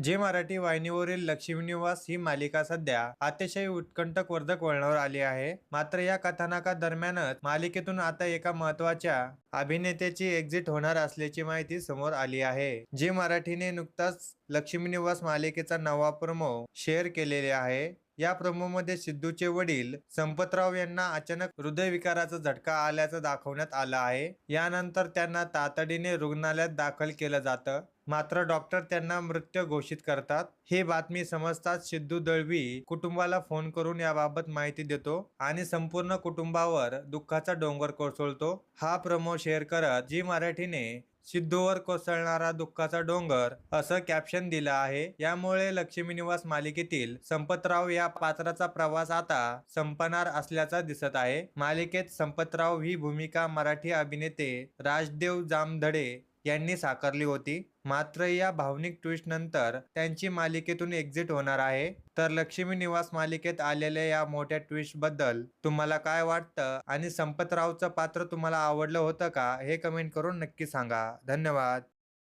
जे मराठी वाहिनीवरील लक्ष्मी निवास ही मालिका सध्या अतिशय उत्कंठवर्धक वळणावर आली आहे. मात्र या कथानकादरम्यानच मालिकेतून आता एका महत्त्वाच्या अभिनेत्याची एक्झिट होणार असल्याची माहिती समोर आली आहे. जी मराठीने नुकताच लक्ष्मी निवास मालिकेचा नवा प्रोमो शेअर केलेले आहे. या प्रोमोमध्ये सिद्धूचे वडील संपतराव यांना अचानक हृदयविकाराचा झटका आल्याचं दाखवण्यात आलं आहे. यानंतर त्यांना तातडीने रुग्णालयात दाखल केलं जातं. मात्र डॉक्टर त्यांना मृत घोषित करतात. ही बातमी समजताच सिद्धू दळवी कुटुंबाला फोन करून याबाबत माहिती देतो आणि संपूर्ण कुटुंबावर दुःखाचा डोंगर कोसळतो. हा प्रोमो शेअर करत जी मराठीने सिद्धूवर कोसळणारा दुःखाचा डोंगर असं कॅप्शन दिलं आहे. यामुळे लक्ष्मी निवास मालिकेतील संपतराव या पात्राचा प्रवास आता संपणार असल्याचं दिसत आहे. मालिकेत संपतराव ही भूमिका मराठी अभिनेते राजदेव जामधडे यांनी साकारली होती. मात्र या भावनिक ट्विस्ट नंतर त्यांची मालिकेतून एक्झिट होणार आहे. तर लक्ष्मी निवास मालिकेत आलेल्या या मोठ्या ट्विस्ट बद्दल तुम्हाला काय वाटतं आणि संपतरावचं पात्र तुम्हाला आवडलं होतं का हे कमेंट करून नक्की सांगा. धन्यवाद.